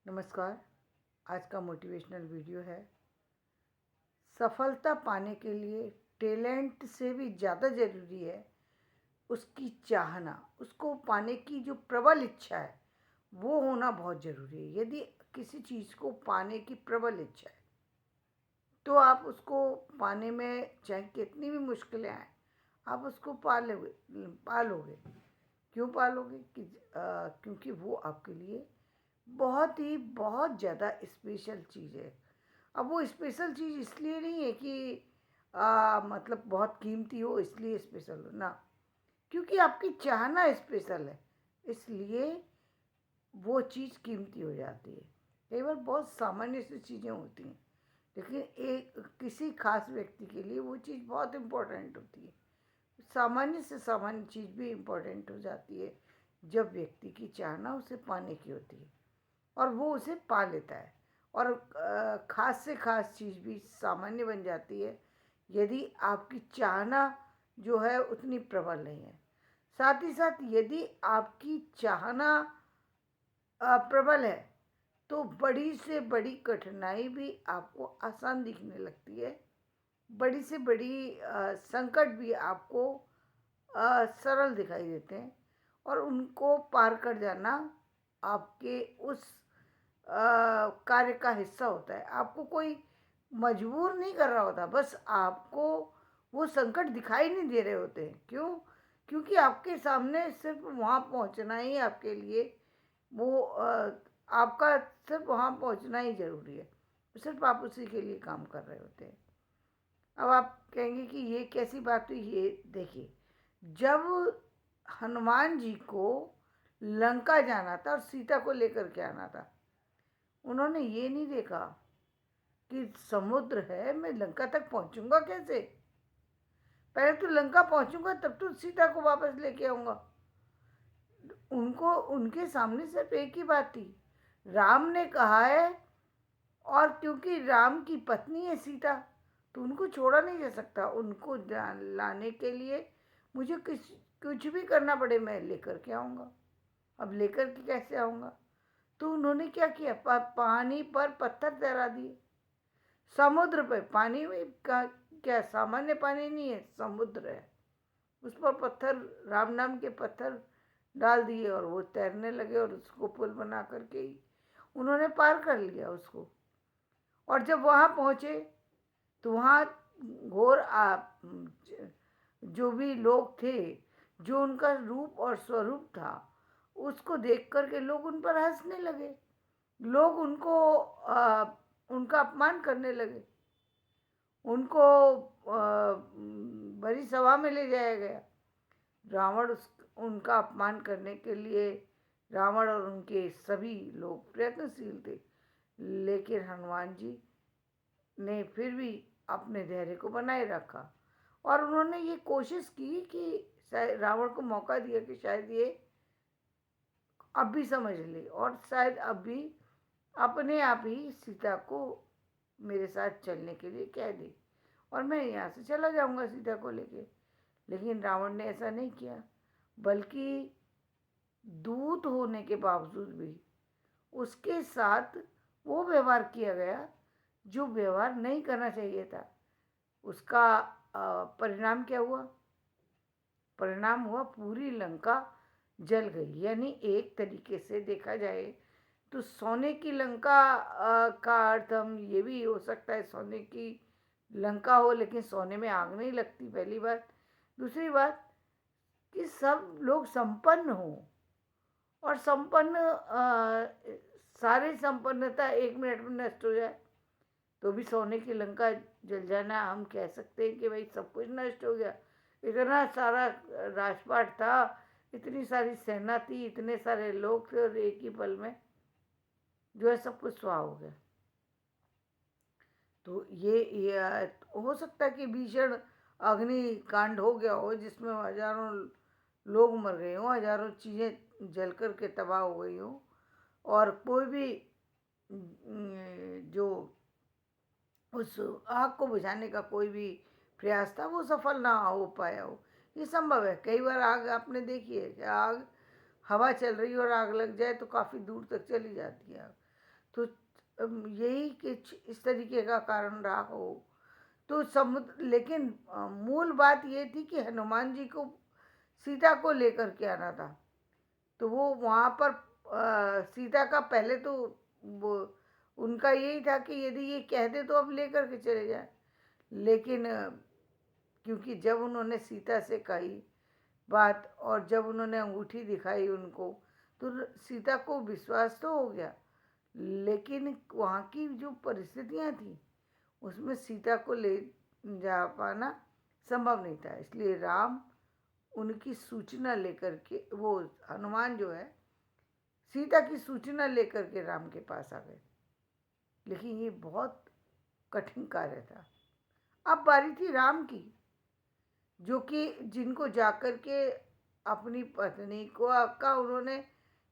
नमस्कार। आज का मोटिवेशनल वीडियो है। सफलता पाने के लिए टैलेंट से भी ज़्यादा ज़रूरी है उसकी चाहना। उसको पाने की जो प्रबल इच्छा है वो होना बहुत ज़रूरी है। यदि किसी चीज़ को पाने की प्रबल इच्छा है तो आप उसको पाने में चाहे कितनी भी मुश्किलें आए आप उसको पालोगे। क्यों पालोगे क्योंकि वो आपके लिए बहुत ज़्यादा स्पेशल चीज़ है। अब वो स्पेशल चीज़ इसलिए नहीं है कि मतलब बहुत कीमती हो इसलिए स्पेशल हो ना, क्योंकि आपकी चाहना स्पेशल है इसलिए वो चीज़ कीमती हो जाती है। कई बार बहुत सामान्य सी चीज़ें होती हैं लेकिन एक किसी खास व्यक्ति के लिए वो चीज़ बहुत इम्पोर्टेंट होती है। सामान्य से सामान्य चीज़ भी इम्पोर्टेंट हो जाती है जब व्यक्ति की चाहना उसे पाने की होती है और वो उसे पा लेता है। और ख़ास से ख़ास चीज़ भी सामान्य बन जाती है यदि आपकी चाहना जो है उतनी प्रबल नहीं है। साथ ही साथ यदि आपकी चाहना प्रबल है तो बड़ी से बड़ी कठिनाई भी आपको आसान दिखने लगती है। बड़ी से बड़ी संकट भी आपको सरल दिखाई देते हैं और उनको पार कर जाना आपके उस कार्य का हिस्सा होता है। आपको कोई मजबूर नहीं कर रहा होता, बस आपको वो संकट दिखाई नहीं दे रहे होते हैं। क्यों? क्योंकि आपके सामने सिर्फ वहाँ पहुँचना ही आपके लिए वो आपका सिर्फ वहाँ पहुँचना ही ज़रूरी है। सिर्फ आप उसी के लिए काम कर रहे होते हैं। अब आप कहेंगे कि ये कैसी बात हुई। ये देखिए, जब हनुमान जी को लंका जाना था और सीता को लेकर के आना था, उन्होंने ये नहीं देखा कि समुद्र है, मैं लंका तक पहुंचूंगा कैसे। पहले तो लंका पहुंचूंगा तब तो सीता को वापस लेके आऊंगा। उनको उनके सामने सिर्फ एक ही बात थी, राम ने कहा है और क्योंकि राम की पत्नी है सीता तो उनको छोड़ा नहीं जा सकता। उनको लाने के लिए मुझे कुछ भी करना पड़े मैं लेकर के आऊँगा। अब लेकर के कैसे आऊँगा? तो उन्होंने क्या किया, पानी पर पत्थर तैरा दिए। समुद्र पे पानी में का क्या सामान्य पानी नहीं है, समुद्र है, उस पर पत्थर, राम नाम के पत्थर डाल दिए और वो तैरने लगे और उसको पुल बना करके ही उन्होंने पार कर लिया उसको। और जब वहाँ पहुँचे तो वहाँ घोर जो भी लोग थे, जो उनका रूप और स्वरूप था, उसको देख कर के लोग उन पर हंसने लगे। लोग उनका अपमान करने लगे। उनको बड़ी सभा में ले जाया गया। रावण उनका अपमान करने के लिए रावण और उनके सभी लोग प्रयत्नशील थे, लेकिन हनुमान जी ने फिर भी अपने धैर्य को बनाए रखा और उन्होंने ये कोशिश की कि शायद रावण को मौका दिया कि शायद ये अब भी समझ ले और शायद अब भी अपने आप ही सीता को मेरे साथ चलने के लिए कह दे और मैं यहाँ से चला जाऊँगा सीता को लेके। लेकिन रावण ने ऐसा नहीं किया, बल्कि दूत होने के बावजूद भी उसके साथ वो व्यवहार किया गया जो व्यवहार नहीं करना चाहिए था। उसका परिणाम क्या हुआ? परिणाम हुआ पूरी लंका जल गई। यानी एक तरीके से देखा जाए तो सोने की लंका का अर्थ हम ये भी हो सकता है, सोने की लंका हो लेकिन सोने में आग नहीं लगती, पहली बात। दूसरी बात कि सब लोग संपन्न हो और सारी संपन्नता एक मिनट में नष्ट हो जाए तो भी सोने की लंका जल जाना हम कह सकते हैं कि भाई सब कुछ नष्ट हो गया। इतना सारा राजपाट था, इतनी सारी सेना थी, इतने सारे लोग थे और एक ही पल में जो है सब कुछ स्वाहा हो गया। तो ये हो सकता है कि भीषण अग्निकांड हो गया हो जिसमें हजारों लोग मर गए हों, हजारों चीज़ें जल कर के तबाह हो गई हों और कोई भी जो उस आग को बुझाने का कोई भी प्रयास था वो सफल ना हो पाया हो। ये संभव है। कई बार आग आपने देखी है कि आग हवा चल रही है और आग लग जाए तो काफ़ी दूर तक चली जाती है आग। तो यही कुछ इस तरीके का कारण रहा हो। तो समुद्र, लेकिन मूल बात ये थी कि हनुमान जी को सीता को लेकर के आना था। तो वो वहाँ पर सीता का पहले तो वो उनका यही था कि यदि ये कह दे तो अब लेकर के चले जाए। लेकिन क्योंकि जब उन्होंने सीता से कही बात और जब उन्होंने अंगूठी दिखाई उनको, तो सीता को विश्वास तो हो गया, लेकिन वहाँ की जो परिस्थितियाँ थी उसमें सीता को ले जा पाना संभव नहीं था। इसलिए राम उनकी सूचना लेकर के, वो हनुमान जो है सीता की सूचना लेकर के राम के पास आ गए। लेकिन ये बहुत कठिन कार्य था। अब बारी थी राम की, जो कि जिनको जाकर के अपनी पत्नी को का उन्होंने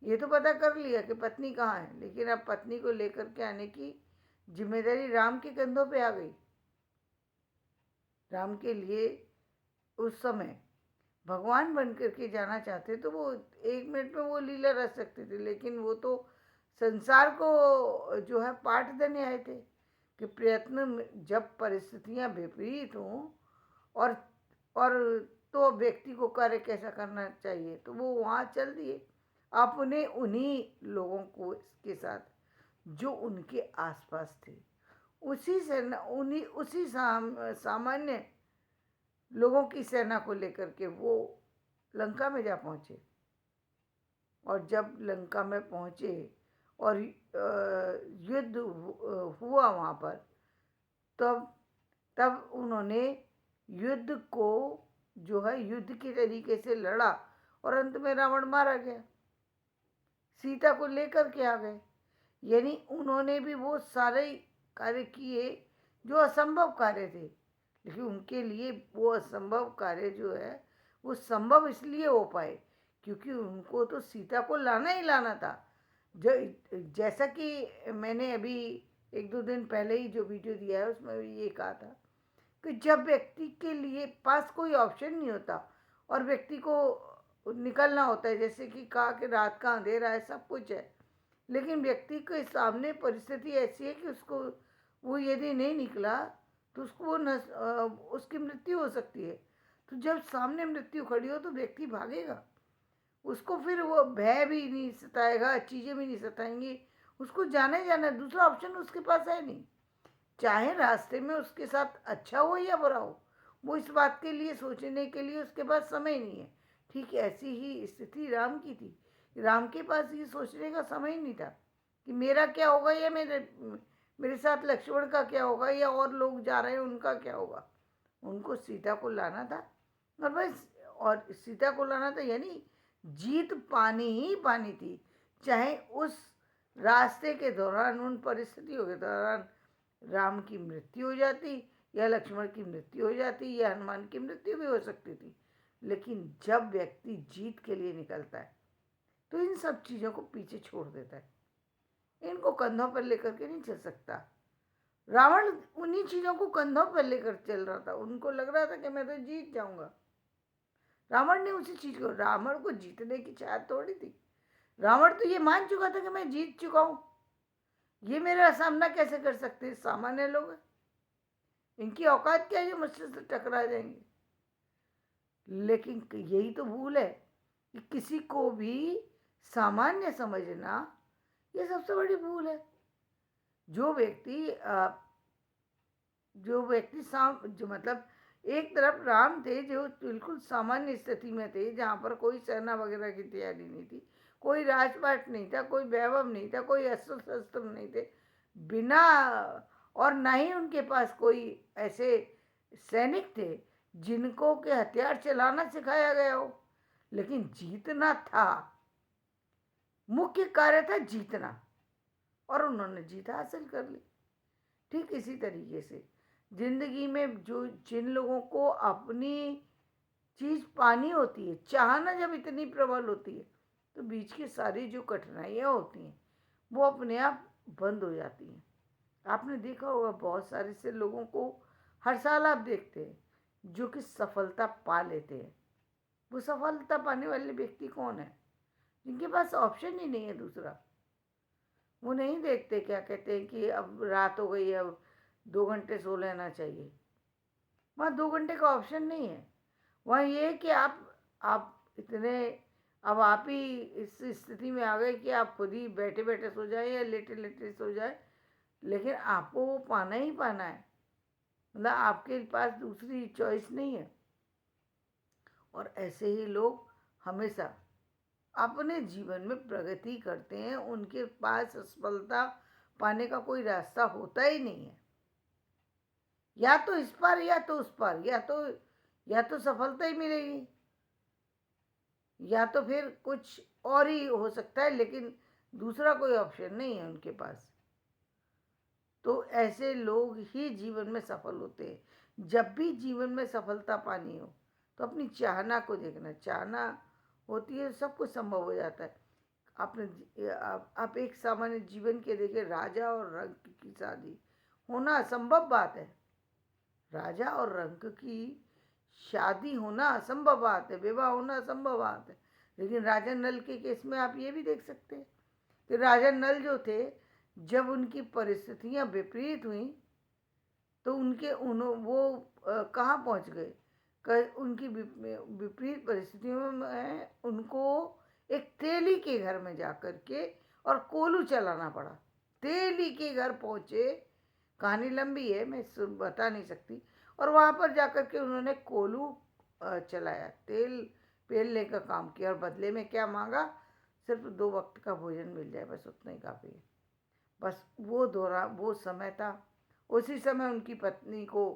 ये तो पता कर लिया कि पत्नी कहाँ है, लेकिन अब पत्नी को लेकर के आने की जिम्मेदारी राम के कंधों पे आ गई। राम के लिए उस समय भगवान बन करके जाना चाहते तो वो 1 मिनट में वो लीला रच सकते थे, लेकिन वो तो संसार को जो है पाठ देने आए थे कि प्रयत्न जब परिस्थितियां विपरीत हों और और तो व्यक्ति को कार्य कैसा करना चाहिए, तो वो वहाँ चल दिए अपने उन्हीं लोगों को के साथ जो उनके आसपास थे, उसी सेना उन्हीं उसी सामान्य लोगों की सेना को लेकर के वो लंका में जा पहुँचे। और जब लंका में पहुँचे और युद्ध हुआ वहाँ पर, तब तब उन्होंने युद्ध को जो है युद्ध के तरीके से लड़ा और अंत में रावण मारा गया। सीता को लेकर के आ गए, यानी उन्होंने भी वो सारे कार्य किए जो असंभव कार्य थे, लेकिन उनके लिए वो असंभव कार्य जो है वो संभव इसलिए हो पाए क्योंकि उनको तो सीता को लाना ही लाना था। जैसा कि मैंने अभी 1-2 दिन पहले ही जो वीडियो दिया है उसमें भी ये कहा था कि जब व्यक्ति के लिए पास कोई ऑप्शन नहीं होता और व्यक्ति को निकलना होता है, जैसे कि कहा कि रात का अंधेरा है, सब कुछ है, लेकिन व्यक्ति के सामने परिस्थिति ऐसी है कि उसको वो यदि नहीं निकला तो उसको उसकी मृत्यु हो सकती है। तो जब सामने मृत्यु खड़ी हो तो व्यक्ति भागेगा, उसको फिर वो भय भी नहीं सताएगा, चीज़ें भी नहीं सताएंगी, उसको जाने जाना, दूसरा ऑप्शन उसके पास है नहीं। चाहे रास्ते में उसके साथ अच्छा हो या बुरा हो, वो इस बात के लिए सोचने के लिए उसके पास समय नहीं है। ठीक ऐसी ही स्थिति राम की थी। राम के पास ये सोचने का समय ही नहीं था कि मेरा क्या होगा या मेरे साथ लक्ष्मण का क्या होगा या और लोग जा रहे हैं उनका क्या होगा। उनको सीता को लाना था और बस, और सीता को लाना था यानी जीत पानी ही पानी थी। चाहे उस रास्ते के दौरान, उन परिस्थितियों के दौरान राम की मृत्यु हो जाती या लक्ष्मण की मृत्यु हो जाती या हनुमान की मृत्यु भी हो सकती थी, लेकिन जब व्यक्ति जीत के लिए निकलता है तो इन सब चीज़ों को पीछे छोड़ देता है, इनको कंधों पर लेकर के नहीं चल सकता। रावण उन्हीं चीज़ों को कंधों पर लेकर चल रहा था, उनको लग रहा था कि मैं तो जीत जाऊंगा। रावण ने उसी चीज़ को, रावण को जीतने की चाहत थोड़ी थी, रावण तो ये मान चुका था कि मैं जीत चुका हूँ, ये मेरा सामना कैसे कर सकते हैं, सामान्य लोग हैं, इनकी औकात क्या है जो मुझसे टकरा जाएंगे। लेकिन यही तो भूल है कि किसी को भी सामान्य समझना, ये सबसे बड़ी भूल है। जो व्यक्ति जो मतलब एक तरफ राम थे जो बिल्कुल सामान्य स्थिति में थे, जहाँ पर कोई सेना वगैरह की तैयारी नहीं थी, कोई राजपाट नहीं था, कोई वैभव नहीं था, कोई अस्त्र शस्त्र नहीं थे, बिना, और ना ही उनके पास कोई ऐसे सैनिक थे जिनको के हथियार चलाना सिखाया गया हो, लेकिन जीतना था, मुख्य कार्य था जीतना, और उन्होंने जीत हासिल कर ली। ठीक इसी तरीके से जिंदगी में जो जिन लोगों को अपनी चीज़ पानी होती है, चाहना जब इतनी प्रबल होती है, तो बीच की सारी जो कठिनाइयाँ होती हैं वो अपने आप बंद हो जाती हैं। आपने देखा होगा बहुत सारे से लोगों को हर साल आप देखते हैं जो कि सफलता पा लेते हैं। वो सफलता पाने वाले व्यक्ति कौन है? जिनके पास ऑप्शन ही नहीं है दूसरा। वो नहीं देखते, क्या कहते हैं कि अब रात हो गई है, अब 2 घंटे सो लेना चाहिए। वहाँ 2 घंटे का ऑप्शन नहीं है। वहाँ ये है कि आप इतने, अब आप ही इस स्थिति में आ गए कि आप खुद ही बैठे बैठे सो जाए या लेटे लेटे सो जाए, लेकिन आपको वो पाना ही पाना है। मतलब आपके पास दूसरी चॉइस नहीं है। और ऐसे ही लोग हमेशा अपने जीवन में प्रगति करते हैं, उनके पास सफलता पाने का कोई रास्ता होता ही नहीं है। या तो इस पार या तो उस पार, या तो सफलता ही मिलेगी, या तो फिर कुछ और ही हो सकता है, लेकिन दूसरा कोई ऑप्शन नहीं है उनके पास। तो ऐसे लोग ही जीवन में सफल होते हैं। जब भी जीवन में सफलता पानी हो तो अपनी चाहना को देखना, चाहना होती है सब कुछ संभव हो जाता है। आपने आप एक सामान्य जीवन के देखे, राजा और रंक की शादी होना असंभव बात है। राजा और रंक की शादी होना असंभव बात है, विवाह होना असंभव बात है। लेकिन राजा नल के केस में आप ये भी देख सकते हैं कि राजा नल जो थे, जब उनकी परिस्थितियां विपरीत हुई तो वो कहाँ पहुँच गए। उनकी विपरीत परिस्थितियों में उनको एक तेली के घर में जाकर के और कोलू चलाना पड़ा। तेली के घर पहुँचे, कहानी लंबी है, मैं बता नहीं सकती। और वहाँ पर जाकर के उन्होंने कोलू चलाया, तेल पेलने का काम किया, और बदले में क्या मांगा, सिर्फ 2 वक्त का भोजन मिल जाए, बस उतना ही काफ़ी है। बस वो समय था। उसी समय उनकी पत्नी को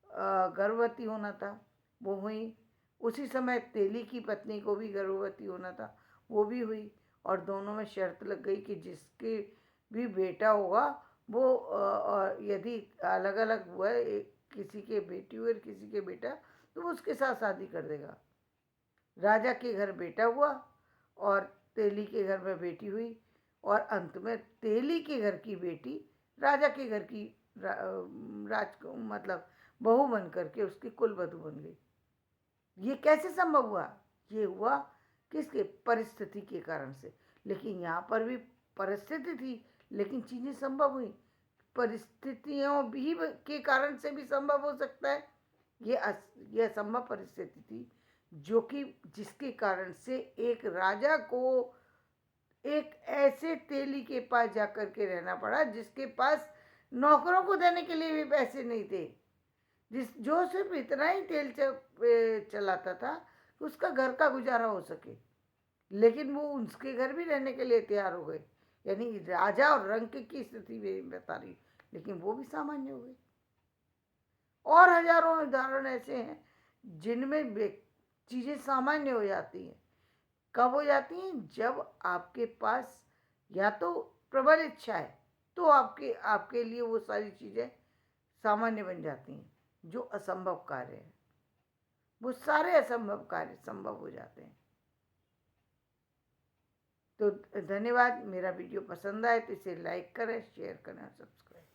गर्भवती होना था, वो हुई। उसी समय तेली की पत्नी को भी गर्भवती होना था, वो भी हुई। और दोनों में शर्त लग गई कि जिसके भी बेटा होगा वो यदि अलग अलग हुआ है, किसी के बेटी हुई और किसी के बेटा, तो वो उसके साथ शादी कर देगा। राजा के घर बेटा हुआ और तेली के घर में बेटी हुई, और अंत में तेली के घर की बेटी राजा के घर की मतलब बहू बन करके उसकी कुलवधू बन गई। ये कैसे संभव हुआ? ये हुआ किसके? परिस्थिति के कारण से। लेकिन यहाँ पर भी परिस्थिति थी, लेकिन चीज़ें संभव हुई। परिस्थितियों भी के कारण से भी संभव हो सकता है। ये असंभव परिस्थिति थी जो कि जिसके कारण से एक राजा को एक ऐसे तेली के पास जाकर के रहना पड़ा जिसके पास नौकरों को देने के लिए भी पैसे नहीं थे, जो सिर्फ इतना ही तेल चलाता था कि उसका घर का गुजारा हो सके। लेकिन वो उसके घर भी रहने के लिए तैयार हो गए। यानी राजा और रंक की स्थिति में बता रही, लेकिन वो भी सामान्य हो गए। और हजारों उदाहरण ऐसे हैं जिनमें चीज़ें सामान्य हो जाती हैं। कब हो जाती हैं? जब आपके पास या तो प्रबल इच्छा है, तो आपके लिए वो सारी चीज़ें सामान्य बन जाती हैं। जो असंभव कार्य है, वो सारे असंभव कार्य संभव हो जाते हैं। तो धन्यवाद। मेरा वीडियो पसंद आए तो इसे लाइक करें, शेयर करें और सब्सक्राइब